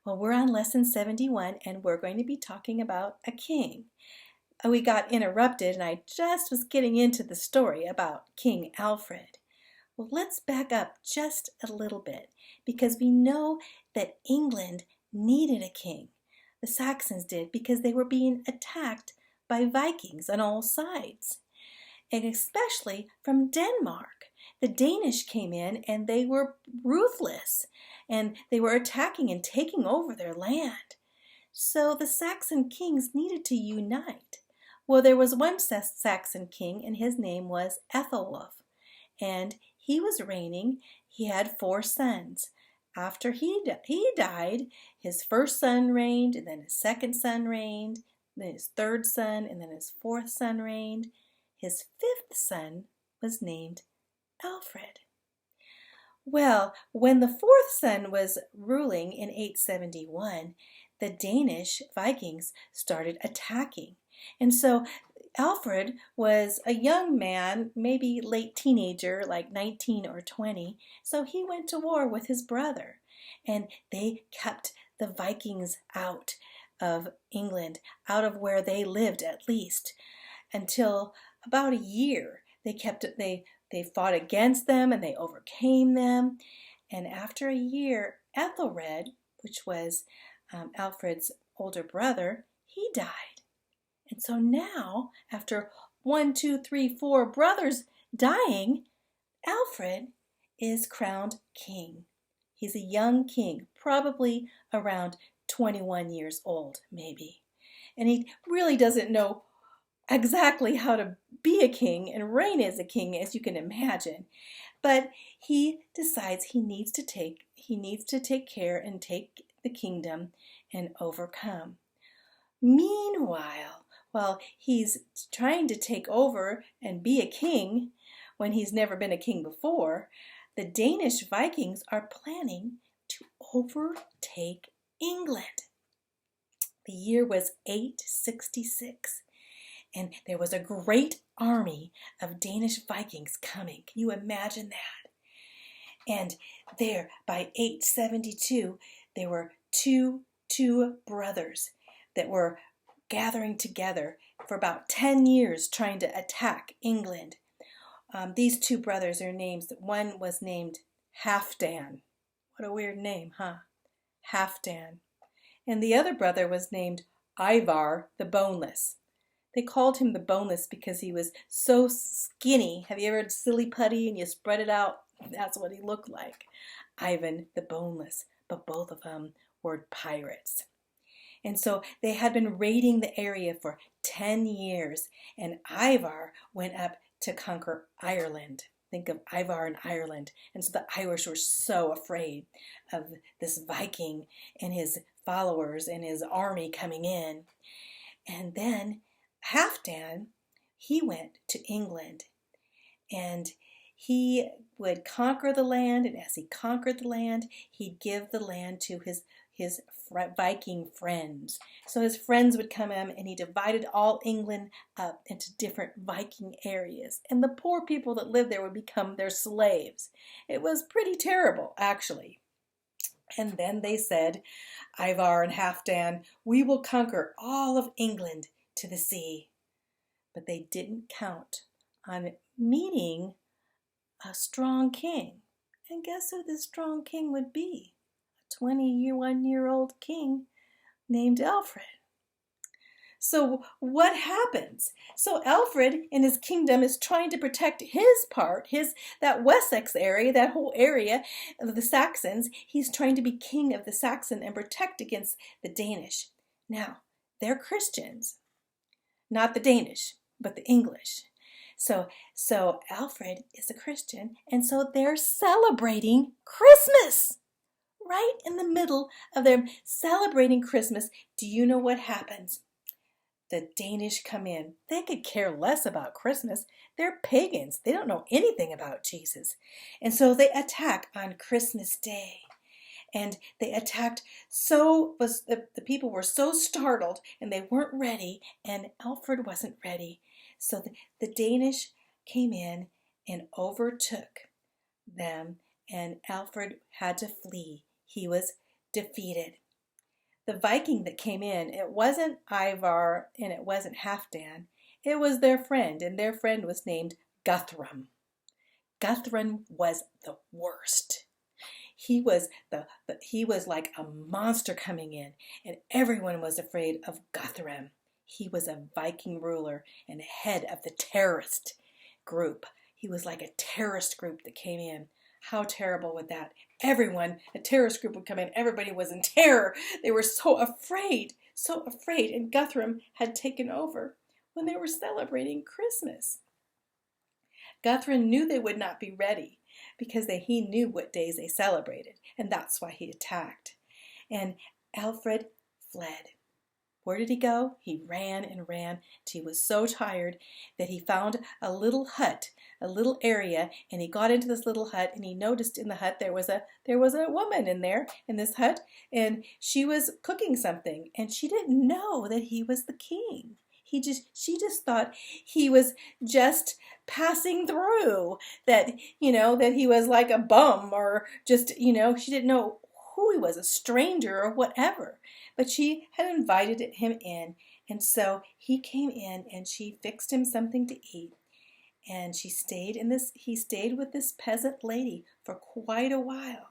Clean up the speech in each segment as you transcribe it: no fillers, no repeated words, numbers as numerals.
Well, we're on lesson 71 and we're going to be talking about a king. We got interrupted and I just was getting into the story about King Alfred. Well, let's back up just a little bit because we know that England needed a king. The Saxons did because they were being attacked by Vikings on all sides, and especially from Denmark. The Danish came in and they were ruthless and they were attacking and taking over their land. So the Saxon kings needed to unite. Well, there was one Saxon king and his name was Ethelwulf, and he was reigning. He had 4 sons. After he died, his first son reigned, and then his second son reigned, then his third son, and then his fourth son reigned. His 5th son was named Alfred. Well, when the 4th son was ruling in 871, the Danish Vikings started attacking. And so Alfred was a young man, maybe late teenager, like 19 or 20. So he went to war with his brother, and they kept the Vikings out of England, out of where they lived at least, until about a year. They fought against them and they overcame them. And after a year, Ethelred, which was Alfred's older brother, he died. And so now, after 1, 2, 3, 4 brothers dying, Alfred is crowned king. He's a young king, probably around 21 years old, maybe. And he really doesn't know exactly how to be a king and reign as a king, as you can imagine. But he decides he needs to take care and take the kingdom and overcome. Meanwhile, while he's trying to take over and be a king when he's never been a king before, the Danish Vikings are planning to overtake England. The year was 866. And there was a great army of Danish Vikings coming. Can you imagine that? And there, by 872, there were two brothers that were gathering together for about 10 years trying to attack England. These 2 brothers are names. One was named Hasten. What a weird name, huh? Hasten. And the other brother was named Ivar the Boneless. They called him the Boneless because he was so skinny. Have you ever had silly putty and you spread it out? That's what he looked like. Ivan the Boneless. But both of them were pirates. And so they had been raiding the area for 10 years. And Ivar went up to conquer Ireland. Think of Ivar in Ireland. And so the Irish were so afraid of this Viking and his followers and his army coming in. And then Halfdan, he went to England, and he would conquer the land, and as he conquered the land, he'd give the land to his Viking friends. So his friends would come in, and he divided all England up into different Viking areas, and the poor people that lived there would become their slaves. It was pretty terrible, actually. And then they said, Ivar and Halfdan, we will conquer all of England to the sea. But they didn't count on meeting a strong king. And guess who this strong king would be? A 21-year-old king named Alfred. So what happens? So Alfred in his kingdom is trying to protect his part, that Wessex area, that whole area of the Saxons. He's trying to be king of the Saxon and protect against the Danish. Now, they're Christians. Not the Danish, but the English. So Alfred is a Christian, and so they're celebrating Christmas. Right in the middle of them celebrating Christmas, do you know what happens? The Danish come in. They could care less about Christmas. They're pagans. They don't know anything about Jesus. And so they attack on Christmas Day. And they attacked the people were so startled and they weren't ready, and Alfred wasn't ready. So the Danish came in and overtook them, and Alfred had to flee. He was defeated. the Viking that came in, it wasn't Ivar and it wasn't Halfdan. It was their friend, and their friend was named Guthrum. Guthrum was the worst. He was he was like a monster coming in, and everyone was afraid of Guthrum. He was a Viking ruler and head of the terrorist group. He was like a terrorist group that came in. How terrible would that? Everyone, a terrorist group would come in. Everybody was in terror. They were so afraid, so afraid. And Guthrum had taken over when they were celebrating Christmas. Guthrum knew they would not be ready because he knew what days they celebrated, and that's why he attacked. And Alfred fled. Where did he go? He ran and ran till he was so tired that he found a little hut, a little area, and he got into this little hut, and he noticed in the hut there was a woman in there in this hut, and she was cooking something, and she didn't know that he was the king. She just thought he was just passing through, that he was like a bum, or just, she didn't know who he was, a stranger or whatever. But she had invited him in, and so he came in and she fixed him something to eat. And he stayed with this peasant lady for quite a while.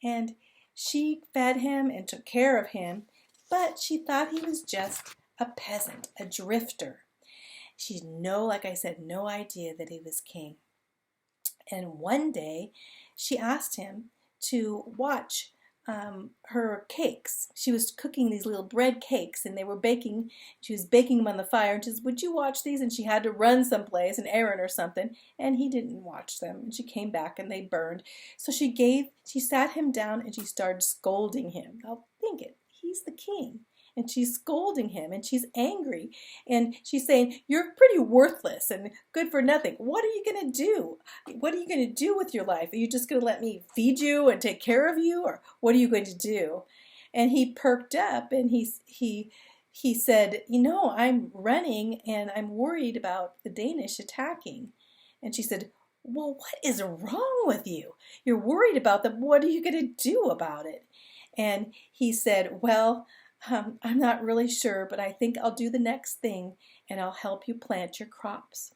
And she fed him and took care of him, but she thought he was just a peasant, a drifter. She had like I said, no idea that he was king. And one day she asked him to watch her cakes. She was cooking these little bread cakes, and they were baking. She was baking them on the fire, and she said, "Would you watch these?" And she had to run someplace, an errand or something, and he didn't watch them. And she came back, and they burned. So she sat him down, and she started scolding him. Now think it, he's the king. And she's scolding him, and she's angry, and she's saying, "You're pretty worthless and good for nothing. What are you going to do? What are you going to do with your life? Are you just going to let me feed you and take care of you, or what are you going to do?" And he perked up, and he said, "I'm running, and I'm worried about the Danish attacking." And she said, "Well, what is wrong with you? You're worried about them. What are you going to do about it?" And he said, "Well, I'm not really sure, but I think I'll do the next thing, and I'll help you plant your crops."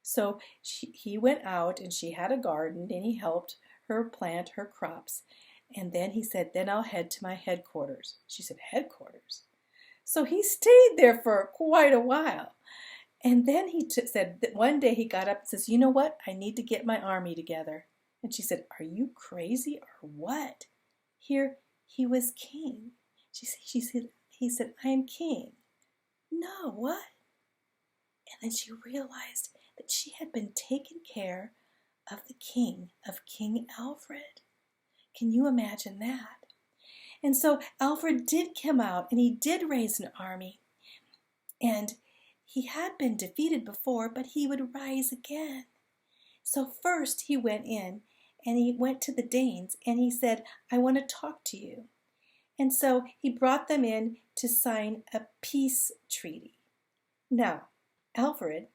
So he went out, and she had a garden, and he helped her plant her crops. And then he said, "Then I'll head to my headquarters." She said, "Headquarters?" So he stayed there for quite a while. And then he said that one day he got up and says, "You know what? I need to get my army together." And she said, "Are you crazy or what?" Here he was king. He said, "I am king." "No, what?" And then she realized that she had been taking care of King Alfred. Can you imagine that? And so Alfred did come out, and he did raise an army. And he had been defeated before, but he would rise again. So first he went in, and he went to the Danes, and he said, "I want to talk to you." And so he brought them in to sign a peace treaty. Now, Alfred,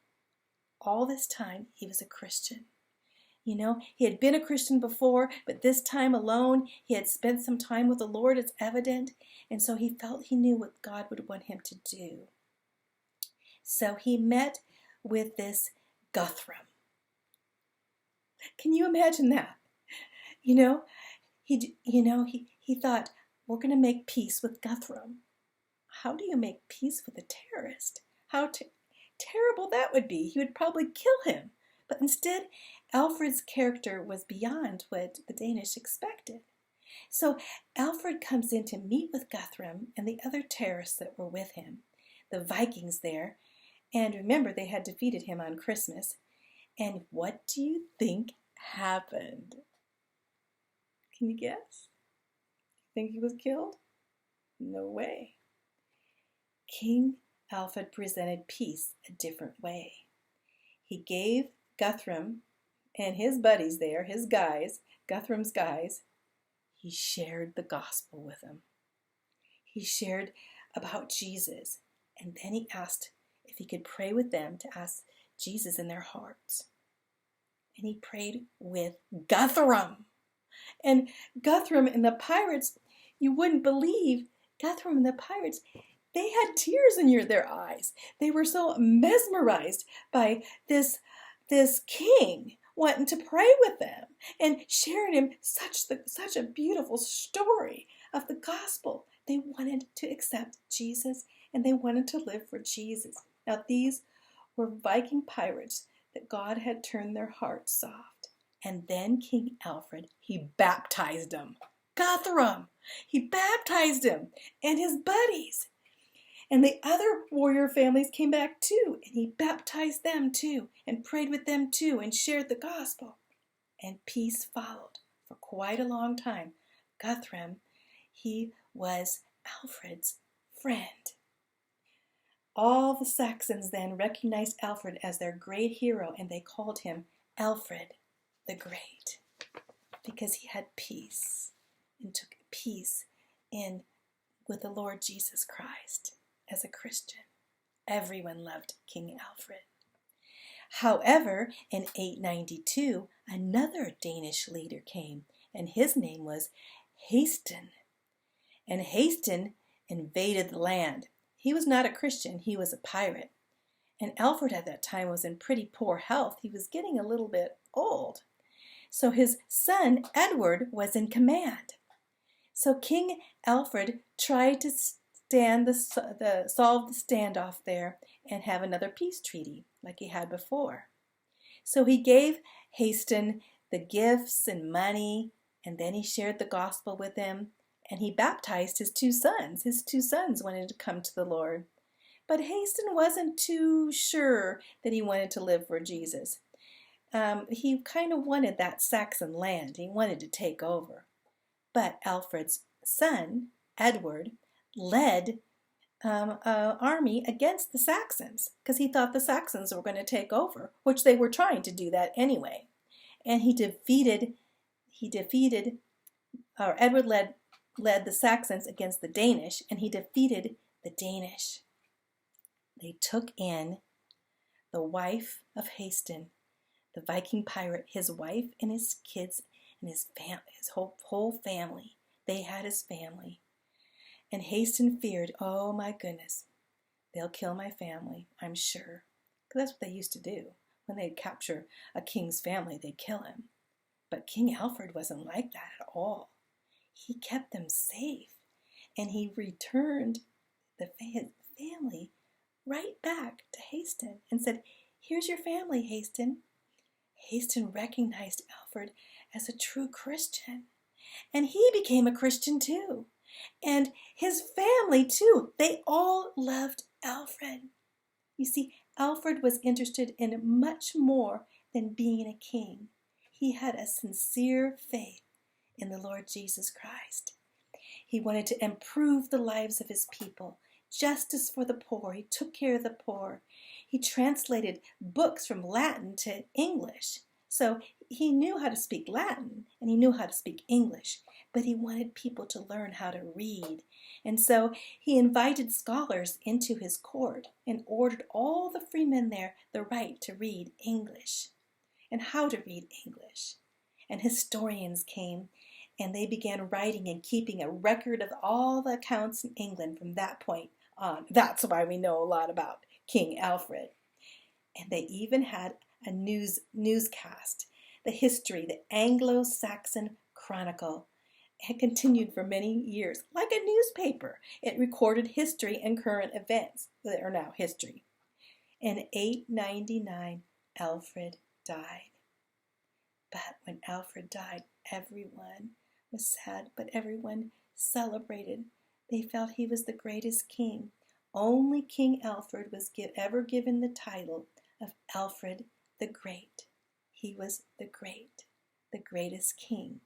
all this time, he was a Christian. He had been a Christian before, but this time alone, he had spent some time with the Lord, it's evident. And so he felt he knew what God would want him to do. So he met with this Guthrum. Can you imagine that? He thought, we're going to make peace with Guthrum. How do you make peace with a terrorist? How terrible that would be. He would probably kill him. But instead, Alfred's character was beyond what the Danish expected. So Alfred comes in to meet with Guthrum and the other terrorists that were with him, the Vikings there. And remember, they had defeated him on Christmas. And what do you think happened? Can you guess? Think he was killed? No way. King Alfred presented peace a different way. He gave Guthrum and his buddies there, his guys, Guthrum's guys, he shared the gospel with them. He shared about Jesus, and then he asked if he could pray with them to ask Jesus in their hearts. And he prayed with Guthrum. And Guthrum and the pirates, you wouldn't believe Guthrum and the pirates, they had tears in their eyes. They were so mesmerized by this king wanting to pray with them and sharing him such a beautiful story of the gospel. They wanted to accept Jesus and they wanted to live for Jesus. Now these were Viking pirates that God had turned their hearts soft. And then King Alfred, he baptized them. Guthrum, he baptized him and his buddies. And the other warrior families came back too, and he baptized them too, and prayed with them too, and shared the gospel. And peace followed for quite a long time. Guthrum, he was Alfred's friend. All the Saxons then recognized Alfred as their great hero, and they called him Alfred the Great, because he had peace and took peace in with the Lord Jesus Christ. As a Christian, everyone loved King Alfred. However, in 892, another Danish leader came, and his name was Hasten. And Hasten invaded the land. He was not a Christian, he was a pirate. And Alfred at that time was in pretty poor health. He was getting a little bit old. So his son, Edward, was in command. So King Alfred tried to solve the standoff there and have another peace treaty like he had before. So he gave Hasten the gifts and money, and then he shared the gospel with him, and he baptized his two sons. His two sons wanted to come to the Lord. But Hasten wasn't too sure that he wanted to live for Jesus. He kind of wanted that Saxon land. He wanted to take over. But Alfred's son, Edward, led an army against the Saxons because he thought the Saxons were going to take over, which they were trying to do that anyway. And Edward led the Saxons against the Danish, and he defeated the Danish. They took in the wife of Hasten, the Viking pirate, his wife and his kids and his whole family. They had his family. And Hasten feared, oh my goodness, they'll kill my family, I'm sure. Because that's what they used to do. When they'd capture a king's family, they'd kill him. But King Alfred wasn't like that at all. He kept them safe. And he returned his family right back to Hasten and said, here's your family, Hasten. Hasten recognized Alfred as a true Christian. And he became a Christian too. And his family too. They all loved Alfred. You see, Alfred was interested in much more than being a king. He had a sincere faith in the Lord Jesus Christ. He wanted to improve the lives of his people. Justice for the poor. He took care of the poor. He translated books from Latin to English. So he knew how to speak Latin and he knew how to speak English, but he wanted people to learn how to read. And so he invited scholars into his court and ordered all the freemen there the right to read English and how to read English. And historians came and they began writing and keeping a record of all the accounts in England from that point on. That's why we know a lot about King Alfred. And they even had a newscast, the history, the Anglo-Saxon Chronicle. It continued for many years, like a newspaper. It recorded history and current events that are now history. In 899, Alfred died. But when Alfred died, everyone was sad, but everyone celebrated. They felt he was the greatest king. Only King Alfred was ever given the title of Alfred the Great. He was the greatest king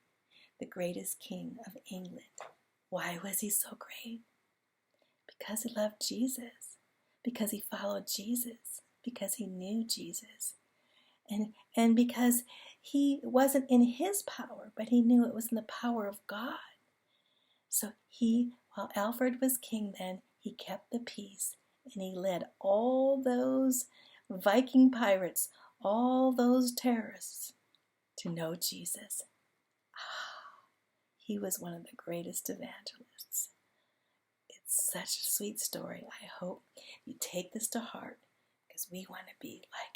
of England. Why was he so great? Because he loved Jesus, because he followed Jesus, because he knew Jesus, and because he wasn't in his power, but he knew it was in the power of God. So while Alfred was king then, he kept the peace, and he led all those Viking pirates, all those terrorists, to know Jesus. He was one of the greatest evangelists. such a sweet story. I hope you take this to heart because we want to be like